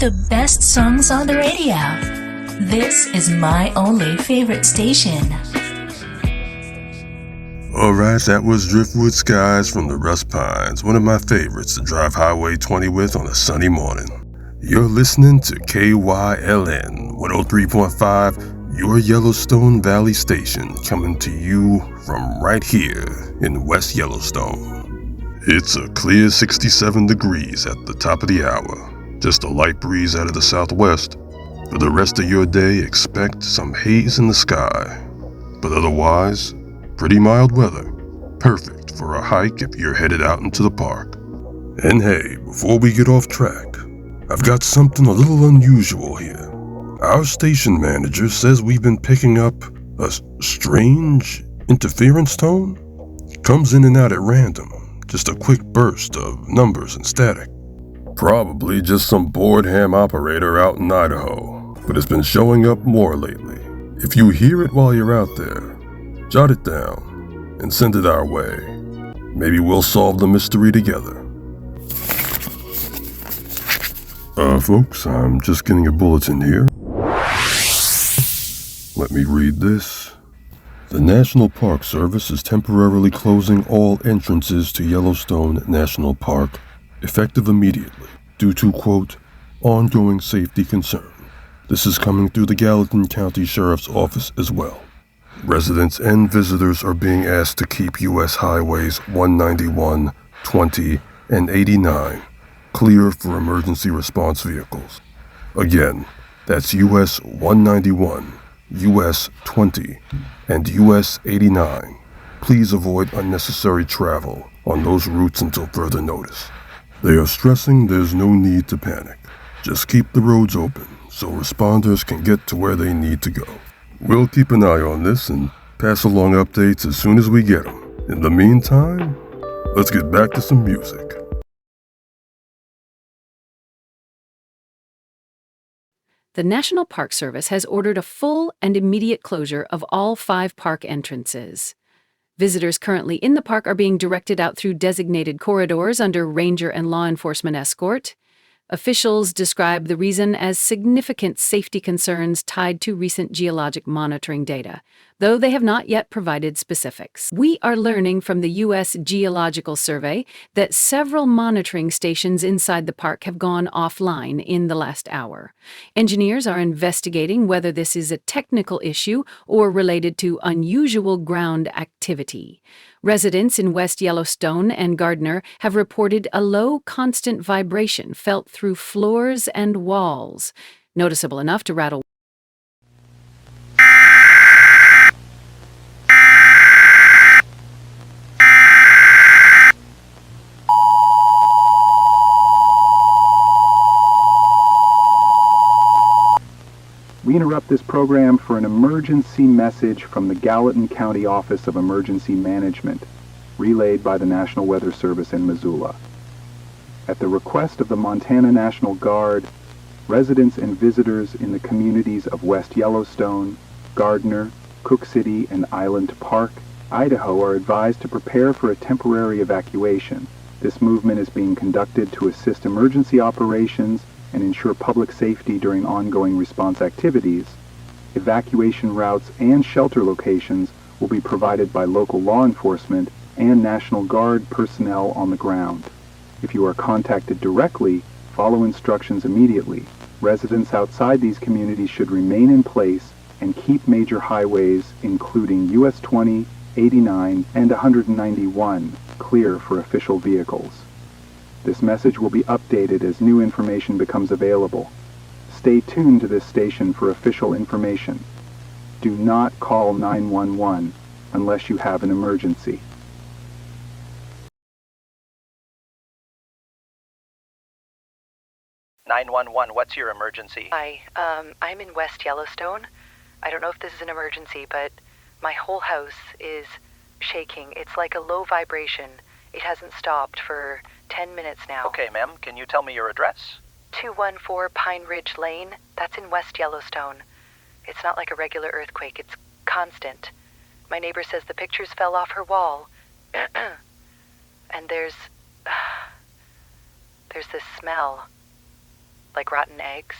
the best songs on the radio. This is my only favorite station. Alright, that was Driftwood Skies from the Rust Pines, one of my favorites to drive Highway 20 with on a sunny morning. You're listening to KYLN 103.5, your Yellowstone Valley station, coming to you from right here in West Yellowstone. It's a clear 67 degrees at the top of the hour, just a light breeze out of the southwest. For the rest of your day, expect some haze in the sky, but otherwise, pretty mild weather, perfect for a hike if you're headed out into the park. And hey, before we get off track, I've got something a little unusual here. Our station manager says we've been picking up a strange interference tone. Comes in and out at random, just a quick burst of numbers and static. Probably just some bored ham operator out in Idaho, but it's been showing up more lately. If you hear it while you're out there, jot it down and send it our way. Maybe we'll solve the mystery together. Folks, I'm just getting a bulletin here. Let me read this. The National Park Service is temporarily closing all entrances to Yellowstone National Park, effective immediately, due to, quote, ongoing safety concern. This is coming through the Gallatin County Sheriff's Office as well. Residents and visitors are being asked to keep U.S. Highways 191, 20, and 89 clear for emergency response vehicles. Again, that's U.S. 191, U.S. 20, and U.S. 89. Please avoid unnecessary travel on those routes until further notice. They are stressing there's no need to panic. Just keep the roads open so responders can get to where they need to go. We'll keep an eye on this and pass along updates as soon as we get them. In the meantime, let's get back to some music. The National Park Service has ordered a full and immediate closure of all 5 park entrances. Visitors currently in the park are being directed out through designated corridors under ranger and law enforcement escort. Officials describe the reason as significant safety concerns tied to recent geologic monitoring data, though they have not yet provided specifics. We are learning from the U.S. Geological Survey that several monitoring stations inside the park have gone offline in the last hour. Engineers are investigating whether this is a technical issue or related to unusual ground activity. Residents in West Yellowstone and Gardner have reported a low, constant vibration felt through floors and walls, noticeable enough to rattle. We interrupt this program for an emergency message from the Gallatin County Office of Emergency Management, relayed by the National Weather Service in Missoula. At the request of the Montana National Guard, residents and visitors in the communities of West Yellowstone, Gardner, Cook City, and Island Park, Idaho are advised to prepare for a temporary evacuation. This movement is being conducted to assist emergency operations and ensure public safety during ongoing response activities. Evacuation routes and shelter locations will be provided by local law enforcement and National Guard personnel on the ground. If you are contacted directly, follow instructions immediately. Residents outside these communities should remain in place and keep major highways, including US 20, 89, and 191, clear for official vehicles. This message will be updated as new information becomes available. Stay tuned to this station for official information. Do not call 911 unless you have an emergency. What's your emergency? Hi, I'm in West Yellowstone. I don't know if this is an emergency, but my whole house is shaking. It's like a low vibration. It hasn't stopped for 10 minutes now. Okay, ma'am, can you tell me your address? 214 Pine Ridge Lane. That's in West Yellowstone. It's not like a regular earthquake. It's constant. My neighbor says the pictures fell off her wall. And there's this smell. like rotten eggs,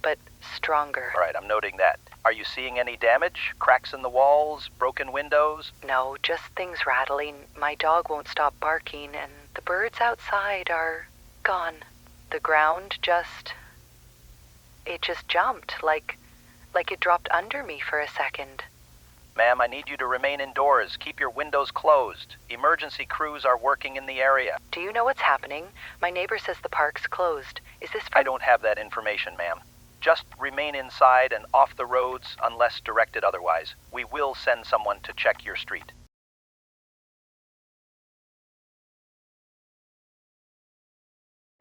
but stronger. All right, I'm noting that. Are you seeing any damage? Cracks in the walls? Broken windows? No, just things rattling. My dog won't stop barking, and the birds outside are gone. The ground just jumped, like it dropped under me for a second. Ma'am, I need you to remain indoors. Keep your windows closed. Emergency crews are working in the area. Do you know what's happening? My neighbor says the park's closed. Is this I don't have that information, ma'am. Just remain inside and off the roads unless directed otherwise. We will send someone to check your street.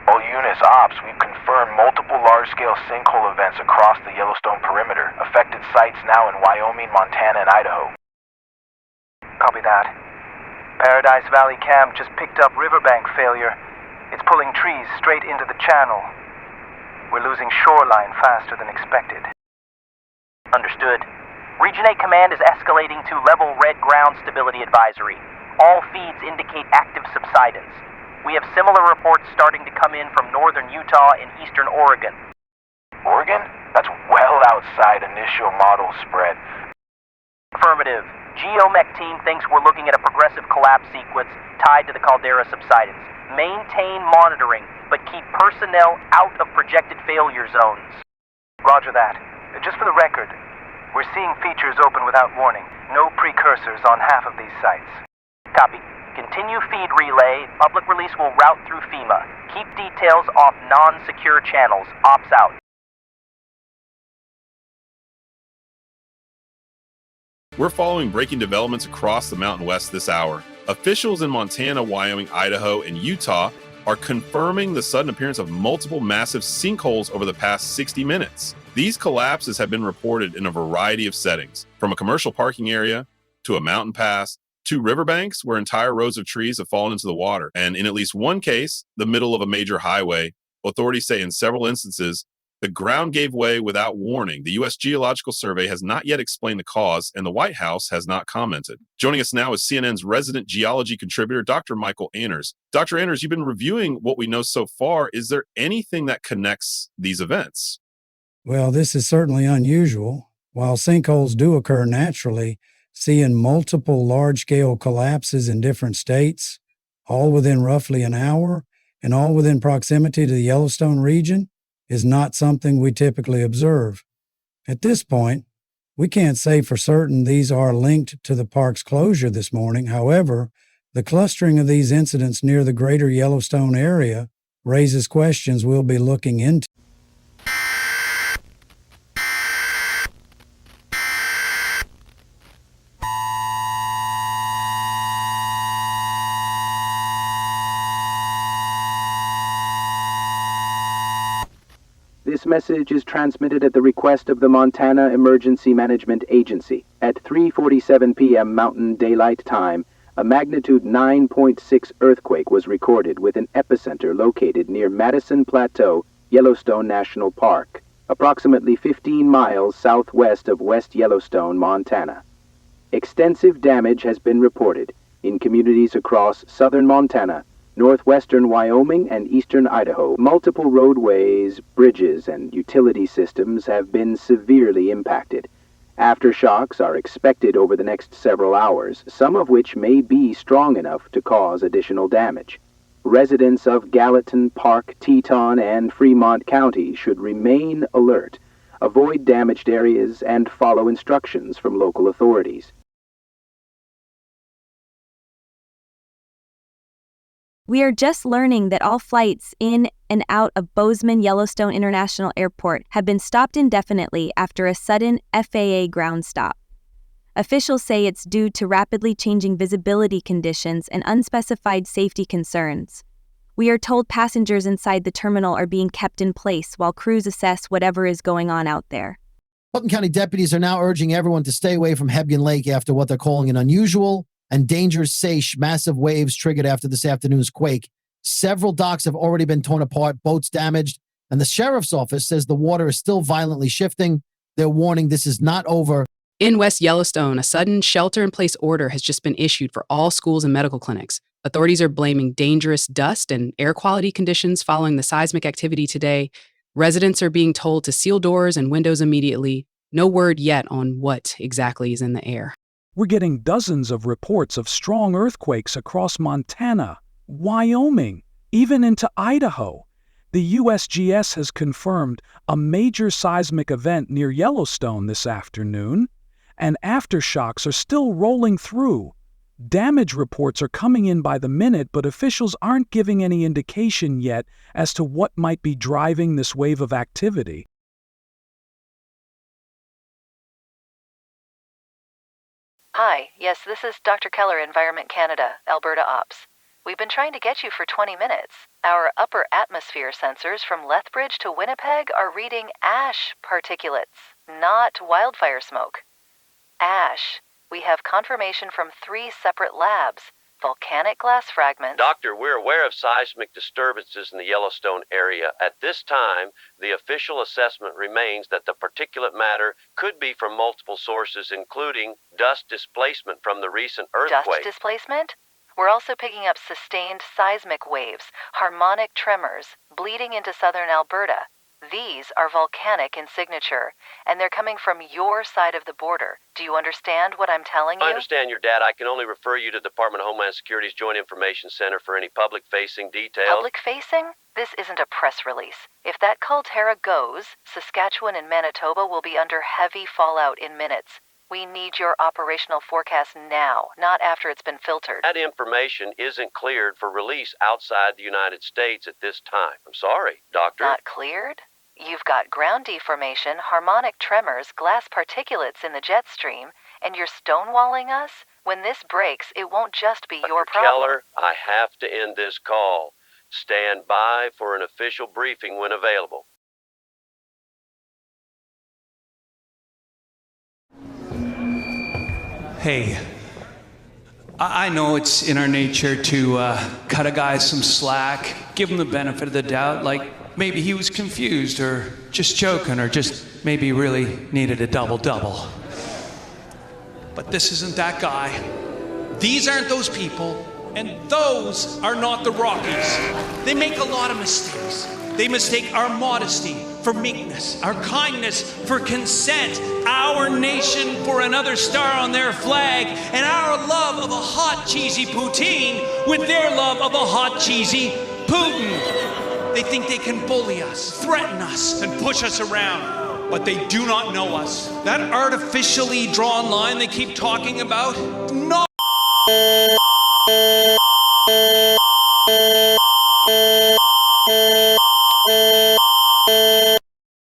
All units, ops, we've confirmed multiple large-scale sinkhole events across the Yellowstone perimeter. Affected sites now in Wyoming, Montana, and Idaho. Copy that. Paradise Valley Camp just picked up riverbank failure. It's pulling trees straight into the channel. We're losing shoreline faster than expected. Understood. Region 8 Command is escalating to level red ground stability advisory. All feeds indicate active subsidence. We have similar reports starting to come in from northern Utah and eastern Oregon. Oregon? That's well outside initial model spread. Affirmative. Geomech team thinks we're looking at a progressive collapse sequence tied to the caldera subsidence. Maintain monitoring, but keep personnel out of projected failure zones. Roger that. Just for the record, we're seeing features open without warning. No precursors on half of these sites. Copy. Continue feed relay. Public release will route through FEMA. Keep details off non-secure channels. Ops out. We're following breaking developments across the Mountain West this hour. Officials in Montana, Wyoming, Idaho, and Utah are confirming the sudden appearance of multiple massive sinkholes over the past 60 minutes. These collapses have been reported in a variety of settings, from a commercial parking area to a mountain pass to riverbanks where entire rows of trees have fallen into the water. And in at least one case, the middle of a major highway, authorities say in several instances, the ground gave way without warning. The U.S. Geological Survey has not yet explained the cause, and the White House has not commented. Joining us now is CNN's resident geology contributor, Dr. Michael Anners. Dr. Anners, you've been reviewing what we know so far. Is there anything that connects these events? Well, this is certainly unusual. While sinkholes do occur naturally, seeing multiple large-scale collapses in different states, all within roughly an hour, and all within proximity to the Yellowstone region, is not something we typically observe. At this point, we can't say for certain these are linked to the park's closure this morning. However, the clustering of these incidents near the greater Yellowstone area raises questions we'll be looking into. This message is transmitted at the request of the Montana Emergency Management Agency. At 3:47 p.m. Mountain Daylight Time, a magnitude 9.6 earthquake was recorded with an epicenter located near Madison Plateau, Yellowstone National Park, approximately 15 miles southwest of West Yellowstone, Montana. Extensive damage has been reported in communities across southern Montana, northwestern Wyoming, and eastern Idaho. Multiple roadways, bridges, and utility systems have been severely impacted. Aftershocks are expected over the next several hours, some of which may be strong enough to cause additional damage. Residents of Gallatin, Park, Teton, and Fremont County should remain alert, avoid damaged areas, and follow instructions from local authorities. We are just learning that all flights in and out of Bozeman Yellowstone International Airport have been stopped indefinitely after a sudden FAA ground stop. Officials say it's due to rapidly changing visibility conditions and unspecified safety concerns. We are told passengers inside the terminal are being kept in place while crews assess whatever is going on out there. Fulton County deputies are now urging everyone to stay away from Hebgen Lake after what they're calling an unusual and dangerous massive waves triggered after this afternoon's quake. Several docks have already been torn apart, boats damaged, and the sheriff's office says the water is still violently shifting. They're warning this is not over. In West Yellowstone, a sudden shelter-in-place order has just been issued for all schools and medical clinics. Authorities are blaming dangerous dust and air quality conditions following the seismic activity today. Residents are being told to seal doors and windows immediately. No word yet on what exactly is in the air. We're getting dozens of reports of strong earthquakes across Montana, Wyoming, even into Idaho. The USGS has confirmed a major seismic event near Yellowstone this afternoon, and aftershocks are still rolling through. Damage reports are coming in by the minute, but officials aren't giving any indication yet as to what might be driving this wave of activity. Hi, yes, this is Dr. Keller, Environment Canada, Alberta Ops. We've been trying to get you for 20 minutes. Our upper atmosphere sensors from Lethbridge to Winnipeg are reading ash particulates, not wildfire smoke. Ash. We have confirmation from 3 separate labs. Volcanic glass fragments. Doctor, we're aware of seismic disturbances in the Yellowstone area. At this time, the official assessment remains that the particulate matter could be from multiple sources, including dust displacement from the recent earthquake. Dust displacement? We're also picking up sustained seismic waves, harmonic tremors, bleeding into southern Alberta. These are volcanic in signature, and they're coming from your side of the border. Do you understand what I'm telling you? I understand your dad. I can only refer you to the Department of Homeland Security's Joint Information Center for any public-facing details. Public-facing? This isn't a press release. If that caldera goes, Saskatchewan and Manitoba will be under heavy fallout in minutes. We need your operational forecast now, not after it's been filtered. That information isn't cleared for release outside the United States at this time. I'm sorry, Doctor. Not cleared? You've got ground deformation, harmonic tremors, glass particulates in the jet stream, and you're stonewalling us? When this breaks, it won't just be your problem. Keller, I have to end this call. Stand by for an official briefing when available. Hey, I know it's in our nature to cut a guy some slack, give him the benefit of the doubt, like maybe he was confused or just joking or just maybe really needed a double-double. But this isn't that guy. These aren't those people, and those are not the Rockies. They make a lot of mistakes. They mistake our modesty for meekness, our kindness for consent, our nation for another star on their flag, and our love of a hot, cheesy poutine with their love of a hot, cheesy Putin. They think they can bully us, threaten us, and push us around, but they do not know us. That artificially drawn line they keep talking about, no.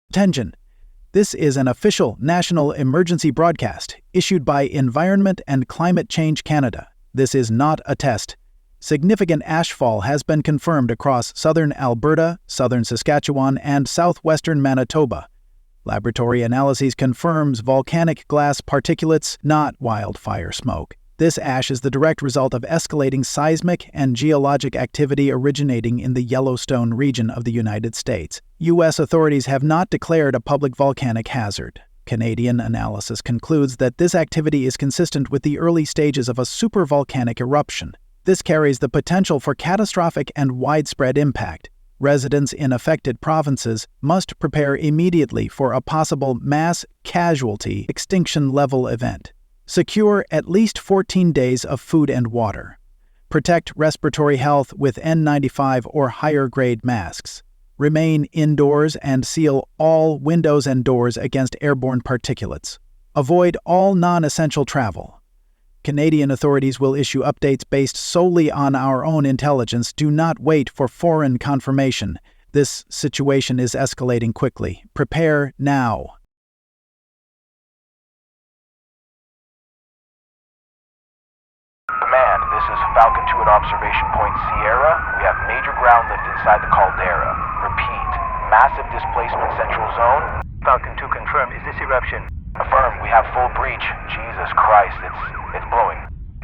Attention. This is an official national emergency broadcast issued by Environment and Climate Change Canada. This is not a test. Significant ashfall has been confirmed across southern Alberta, southern Saskatchewan, and southwestern Manitoba. Laboratory analyses confirms volcanic glass particulates, not wildfire smoke. This ash is the direct result of escalating seismic and geologic activity originating in the Yellowstone region of the United States. U.S. authorities have not declared a public volcanic hazard. Canadian analysis concludes that this activity is consistent with the early stages of a supervolcanic eruption. This carries the potential for catastrophic and widespread impact. Residents in affected provinces must prepare immediately for a possible mass casualty extinction level event. Secure at least 14 days of food and water. Protect respiratory health with N95 or higher grade masks. Remain indoors and seal all windows and doors against airborne particulates. Avoid all non-essential travel. Canadian authorities will issue updates based solely on our own intelligence. Do not wait for foreign confirmation. This situation is escalating quickly. Prepare now. Command, this is Falcon 2 at Observation Point Sierra. We have major ground lift inside the caldera. Repeat, massive displacement central zone. Falcon 2 confirmed. Is this eruption? Affirm, we have full breach. Jesus Christ, it's blowing.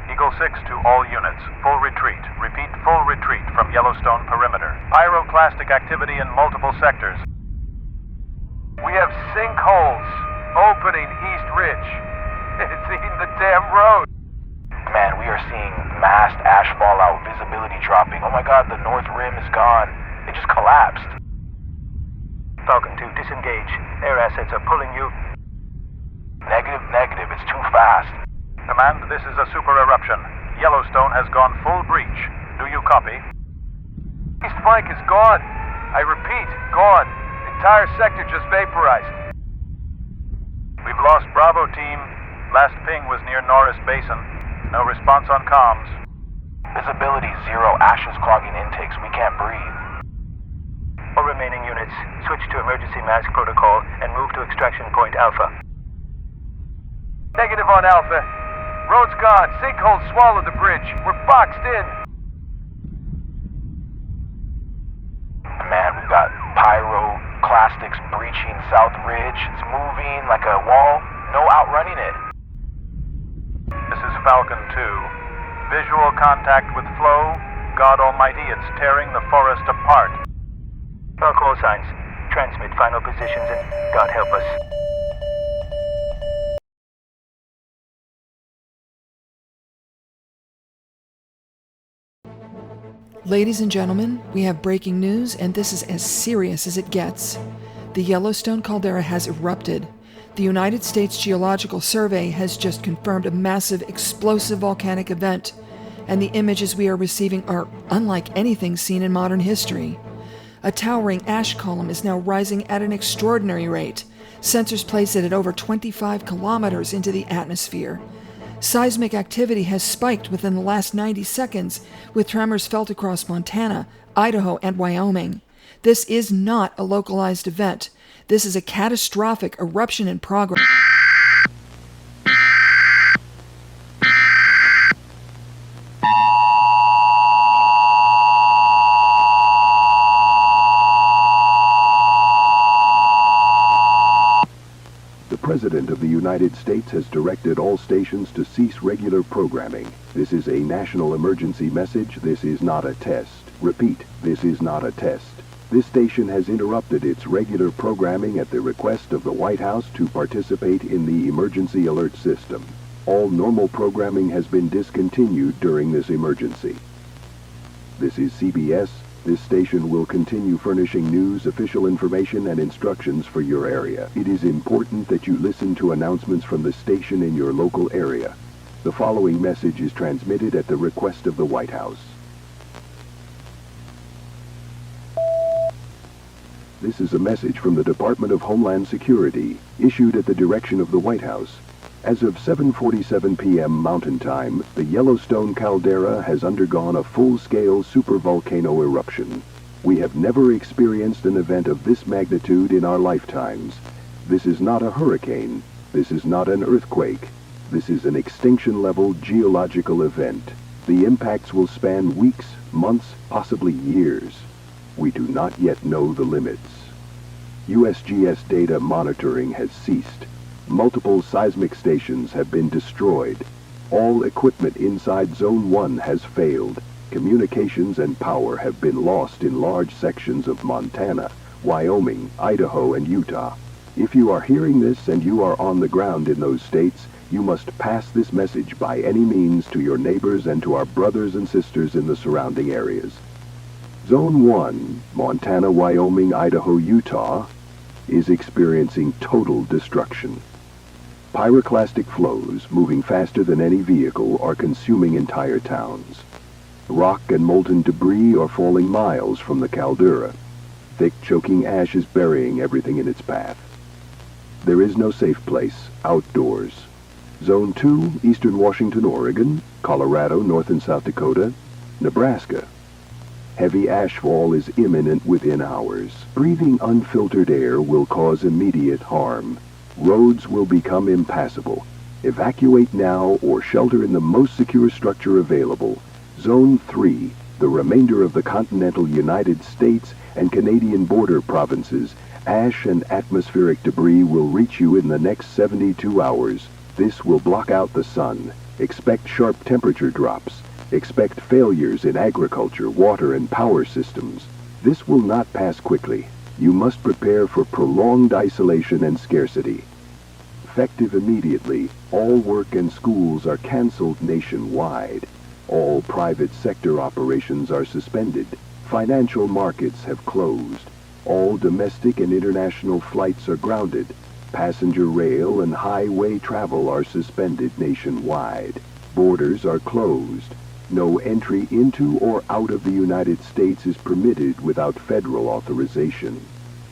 Eagle 6 to all units. Full retreat. Repeat, full retreat from Yellowstone perimeter. Pyroclastic activity in multiple sectors. We have sinkholes opening East Ridge. It's in the damn road. Man, we are seeing massed ash fallout, visibility dropping. Oh my god, the north rim is gone. It just collapsed. Falcon 2, disengage. Air assets are pulling you. Negative. It's too fast. Command, this is a super eruption. Yellowstone has gone full breach. Do you copy? East flank is gone. I repeat, gone. Entire sector just vaporized. We've lost Bravo team. Last ping was near Norris Basin. No response on comms. Visibility 0. Ashes clogging intakes. We can't breathe. All remaining units, switch to emergency mask protocol and move to extraction point Alpha. Negative on Alpha. Road's gone. Sinkhole swallowed the bridge. We're boxed in. Man, we've got pyroclastics breaching South Ridge. It's moving like a wall. No outrunning it. This is Falcon 2. Visual contact with flow. God Almighty, it's tearing the forest apart. Our call signs. Transmit final positions and God help us. Ladies and gentlemen, we have breaking news, and this is as serious as it gets. The Yellowstone caldera has erupted. The United States Geological Survey has just confirmed a massive explosive volcanic event, and the images we are receiving are unlike anything seen in modern history. A towering ash column is now rising at an extraordinary rate. Sensors place it at over 25 kilometers into the atmosphere. Seismic activity has spiked within the last 90 seconds, with tremors felt across Montana, Idaho, and Wyoming. This is not a localized event. This is a catastrophic eruption in progress. The President of the United States has directed all stations to cease regular programming. This is a national emergency message. This is not a test. Repeat, this is not a test. This station has interrupted its regular programming at the request of the White House to participate in the emergency alert system. All normal programming has been discontinued during this emergency. This is CBS. This station will continue furnishing news, official information, and instructions for your area. It is important that you listen to announcements from the station in your local area. The following message is transmitted at the request of the White House. This is a message from the Department of Homeland Security, issued at the direction of the White House. As of 7:47 p.m. Mountain Time, the Yellowstone caldera has undergone a full-scale supervolcano eruption. We have never experienced an event of this magnitude in our lifetimes. This is not a hurricane. This is not an earthquake. This is an extinction-level geological event. The impacts will span weeks, months, possibly years. We do not yet know the limits. USGS data monitoring has ceased. Multiple seismic stations have been destroyed. All equipment inside Zone 1 has failed. Communications and power have been lost in large sections of Montana, Wyoming, Idaho, and Utah. If you are hearing this and you are on the ground in those states, you must pass this message by any means to your neighbors and to our brothers and sisters in the surrounding areas. Zone 1, Montana, Wyoming, Idaho, Utah, is experiencing total destruction. Pyroclastic flows, moving faster than any vehicle, are consuming entire towns. Rock and molten debris are falling miles from the caldera. Thick, choking ash is burying everything in its path. There is no safe place outdoors. Zone 2, eastern Washington, Oregon, Colorado, North and South Dakota, Nebraska. Heavy ashfall is imminent within hours. Breathing unfiltered air will cause immediate harm. Roads will become impassable. Evacuate now or shelter in the most secure structure available. Zone 3, the remainder of the continental United States and Canadian border provinces. Ash and atmospheric debris will reach you in the next 72 hours. This will block out the sun. Expect sharp temperature drops. Expect failures in agriculture, water, and power systems. This will not pass quickly. You must prepare for prolonged isolation and scarcity. Effective immediately, all work and schools are canceled nationwide. All private sector operations are suspended. Financial markets have closed. All domestic and international flights are grounded. Passenger rail and highway travel are suspended nationwide. Borders are closed. No entry into or out of the United States is permitted without federal authorization.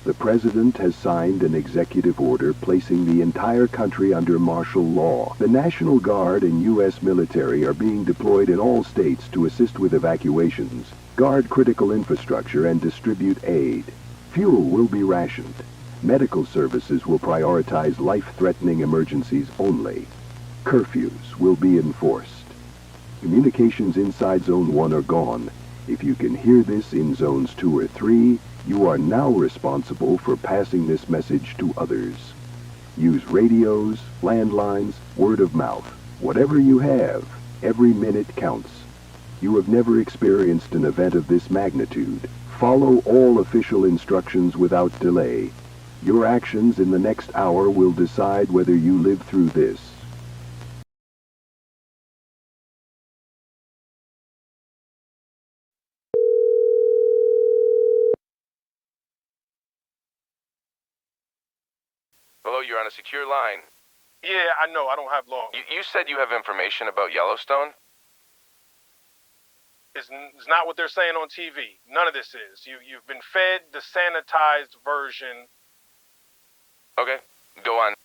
The President has signed an executive order placing the entire country under martial law. The National Guard and U.S. military are being deployed in all states to assist with evacuations, guard critical infrastructure, and distribute aid. Fuel will be rationed. Medical services will prioritize life-threatening emergencies only. Curfews will be enforced. Communications inside Zone 1 are gone. If you can hear this in Zones 2 or 3, you are now responsible for passing this message to others. Use radios, landlines, word of mouth. Whatever you have, every minute counts. You have never experienced an event of this magnitude. Follow all official instructions without delay. Your actions in the next hour will decide whether you live through this. Hello, you're on a secure line. Yeah, I know. I don't have long. You said you have information about Yellowstone? It's not what they're saying on TV. None of this is. You've been fed the sanitized version. Okay, go on.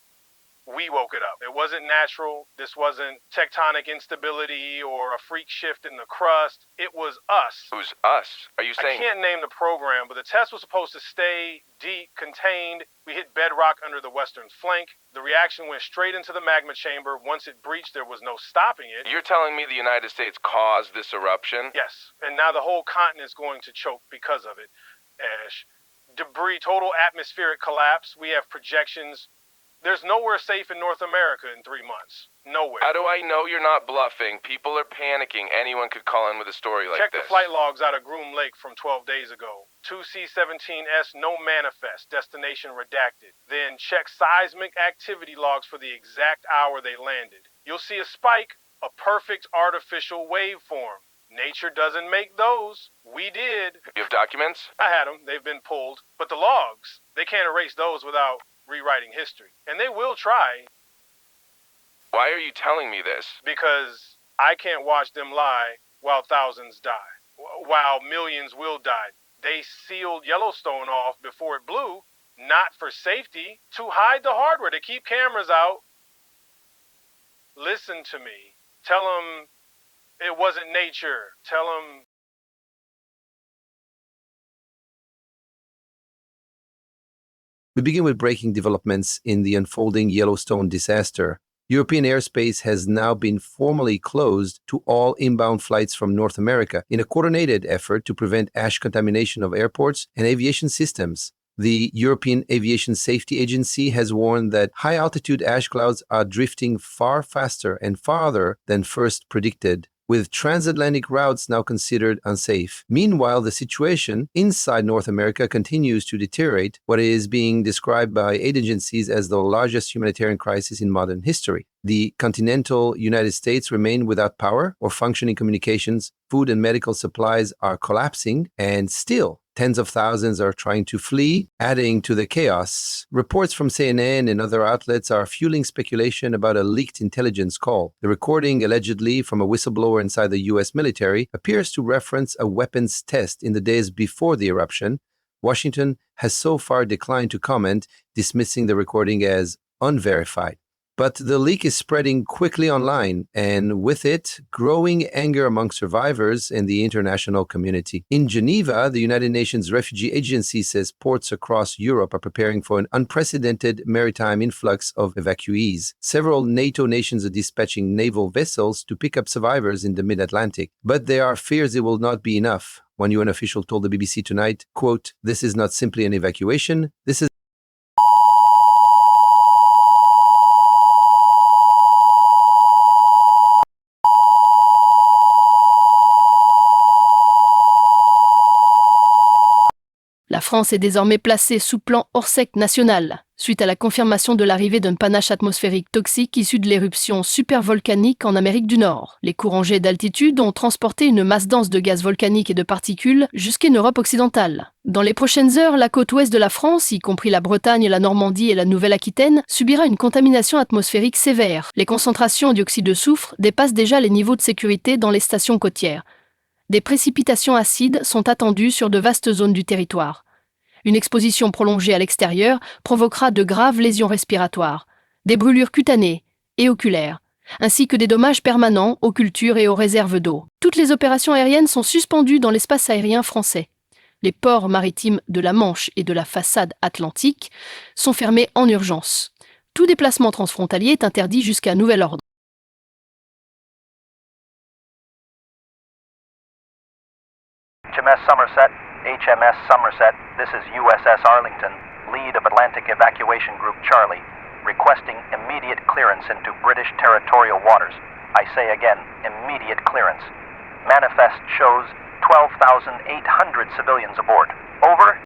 We woke it up. It wasn't natural. This wasn't tectonic instability or a freak shift in the crust. It was us. Who's us? Are you saying... I can't name the program, but the test was supposed to stay deep, contained. We hit bedrock under the western flank. The reaction went straight into the magma chamber. Once it breached, there was no stopping it. You're telling me the United States caused this eruption? Yes, and now the whole continent's going to choke because of it, Ash. Debris, total atmospheric collapse. We have projections. There's nowhere safe in North America in 3 months. Nowhere. How do I know you're not bluffing? People are panicking. Anyone could call in with a story like this. Check the flight logs out of Groom Lake from 12 days ago. 2 C-17S, no manifest, destination redacted. Then check seismic activity logs for the exact hour they landed. You'll see a spike, a perfect artificial waveform. Nature doesn't make those. We did. You have documents? I had them. They've been pulled. But the logs, they can't erase those without rewriting history. And they will try. Why are you telling me this? Because I can't watch them lie while thousands die. While millions will die. They sealed Yellowstone off before it blew, not for safety, to hide the hardware, to keep cameras out. Listen to me. Tell them it wasn't nature. Tell them... We begin with breaking developments in the unfolding Yellowstone disaster. European airspace has now been formally closed to all inbound flights from North America in a coordinated effort to prevent ash contamination of airports and aviation systems. The European Aviation Safety Agency has warned that high-altitude ash clouds are drifting far faster and farther than first predicted, with transatlantic routes now considered unsafe. Meanwhile, the situation inside North America continues to deteriorate, what is being described by aid agencies as the largest humanitarian crisis in modern history. The continental United States remain without power or functioning communications, food and medical supplies are collapsing, and still, tens of thousands are trying to flee, adding to the chaos. Reports from CNN and other outlets are fueling speculation about a leaked intelligence call. The recording, allegedly from a whistleblower inside the U.S. military, appears to reference a weapons test in the days before the eruption. Washington has so far declined to comment, dismissing the recording as unverified. But the leak is spreading quickly online, and with it, growing anger among survivors and the international community. In Geneva, the United Nations Refugee Agency says ports across Europe are preparing for an unprecedented maritime influx of evacuees. Several NATO nations are dispatching naval vessels to pick up survivors in the mid-Atlantic. But there are fears it will not be enough. One UN official told the BBC tonight, quote, "This is not simply an evacuation, this is La France est désormais placée sous plan Orsec national, suite à la confirmation de l'arrivée d'un panache atmosphérique toxique issu de l'éruption supervolcanique en Amérique du Nord. Les courants G d'altitude ont transporté une masse dense de gaz volcanique et de particules jusqu'en Europe occidentale. Dans les prochaines heures, la côte ouest de la France, y compris la Bretagne, la Normandie et la Nouvelle-Aquitaine, subira une contamination atmosphérique sévère. Les concentrations en dioxyde de soufre dépassent déjà les niveaux de sécurité dans les stations côtières. Des précipitations acides sont attendues sur de vastes zones du territoire. Une exposition prolongée à l'extérieur provoquera de graves lésions respiratoires, des brûlures cutanées et oculaires, ainsi que des dommages permanents aux cultures et aux réserves d'eau. Toutes les opérations aériennes sont suspendues dans l'espace aérien français. Les ports maritimes de la Manche et de la façade atlantique sont fermés en urgence. Tout déplacement transfrontalier est interdit jusqu'à nouvel ordre. HMS Somerset, this is USS Arlington, lead of Atlantic Evacuation Group Charlie, requesting immediate clearance into British territorial waters. I say again, immediate clearance. Manifest shows 12,800 civilians aboard. Over.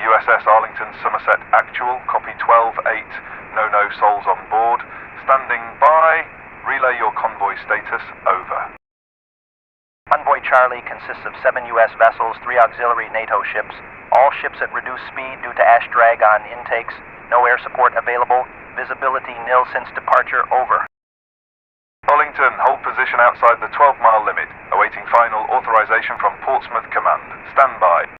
USS Arlington Somerset actual, copy 12-8, no souls on board. Standing by, relay your convoy status, over. Convoy Charlie consists of 7 U.S. vessels, 3 auxiliary NATO ships, all ships at reduced speed due to ash drag on intakes, no air support available, visibility nil since departure, over. Arlington, hold position outside the 12-mile limit, awaiting final authorization from Portsmouth Command. Stand by.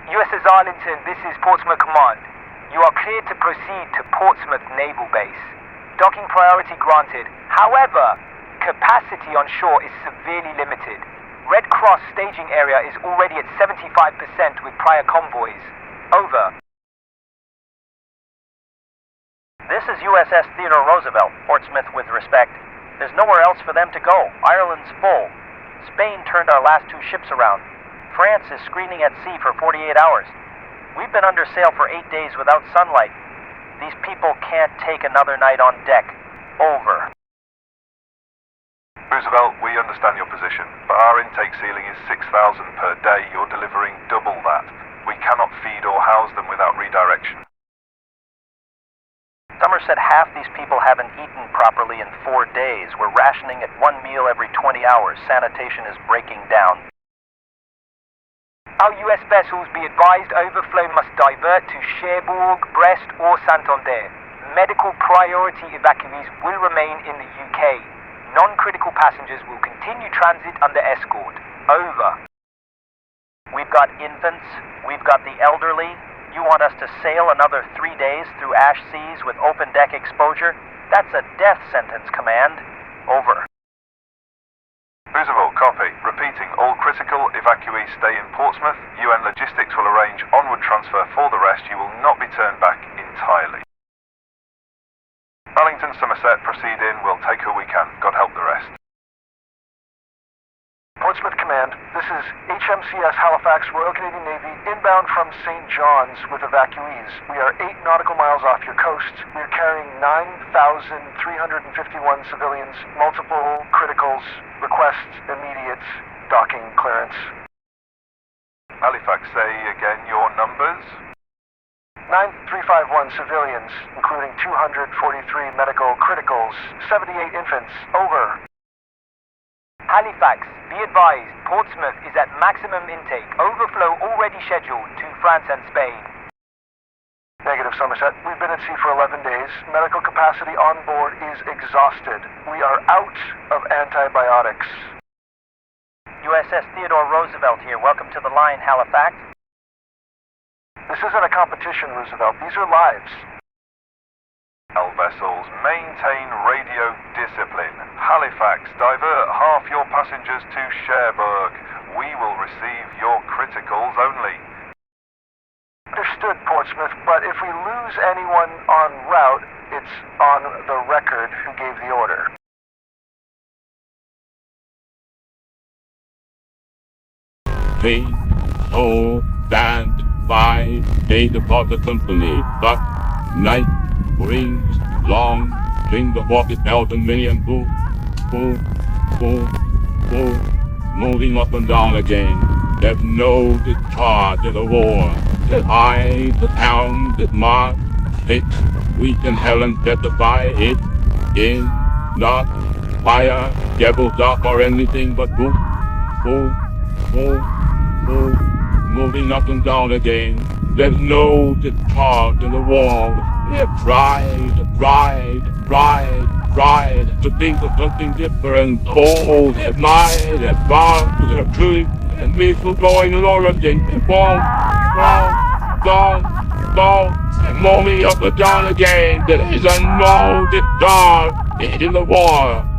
USS Arlington, this is Portsmouth Command. You are cleared to proceed to Portsmouth Naval Base. Docking priority granted. However, capacity on shore is severely limited. Red Cross staging area is already at 75% with prior convoys. Over. This is USS Theodore Roosevelt, Portsmouth with respect. There's nowhere else for them to go. Ireland's full. Spain turned our last 2 ships around. France is screening at sea for 48 hours. We've been under sail for 8 days without sunlight. These people can't take another night on deck. Over. Roosevelt, we understand your position, but our intake ceiling is 6,000 per day. You're delivering double that. We cannot feed or house them without redirection. Somerset, half these people haven't eaten properly in 4 days. We're rationing at 1 meal every 20 hours. Sanitation is breaking down. Our U.S. vessels, be advised, overflow must divert to Cherbourg, Brest or Santander. Medical priority evacuees will remain in the UK. Non-critical passengers will continue transit under escort. Over. We've got infants, we've got the elderly. You want us to sail another 3 days through ash seas with open deck exposure? That's a death sentence, Command. Over. Roosevelt, copy. Repeating, all critical evacuees stay in Portsmouth. UN Logistics will arrange onward transfer for the rest. You will not be turned back entirely. Arlington, Somerset, proceed in. We'll take who we can. God help the rest. Portsmouth Command, this is HMCS Halifax, Royal Canadian Navy, inbound from St. John's with evacuees. We are 8 nautical miles off your coast. We are carrying 9,351 civilians, multiple criticals, request immediate docking clearance. Halifax, say again your numbers. 9351 civilians, including 243 medical criticals, 78 infants. Over. Halifax, be advised, Portsmouth is at maximum intake. Overflow already scheduled to France and Spain. Negative, Somerset. We've been at sea for 11 days. Medical capacity on board is exhausted. We are out of antibiotics. USS Theodore Roosevelt here. Welcome to the line, Halifax. This isn't a competition, Roosevelt. These are lives. All vessels, maintain radio discipline. Halifax, divert half your passengers to Cherbourg. We will receive your criticals only. Understood, Portsmouth, but if we lose anyone en route, it's on the record who gave the order. Please hold stand by data for the company. But night brings long, bring the pocket Elton million pull, moving up and down again. There's no discharge in the war. That I, the town, that mark, it, we can hell and testify it is not fire, devil's up or anything but boom, boom, boom, boom, moving up and down again. There's no discharge in the wall. Ride to think of something different. Cold, at night, at dark, at truth, and peaceful going in origin. And down, and moving up and down again. There is a no discharge in the war.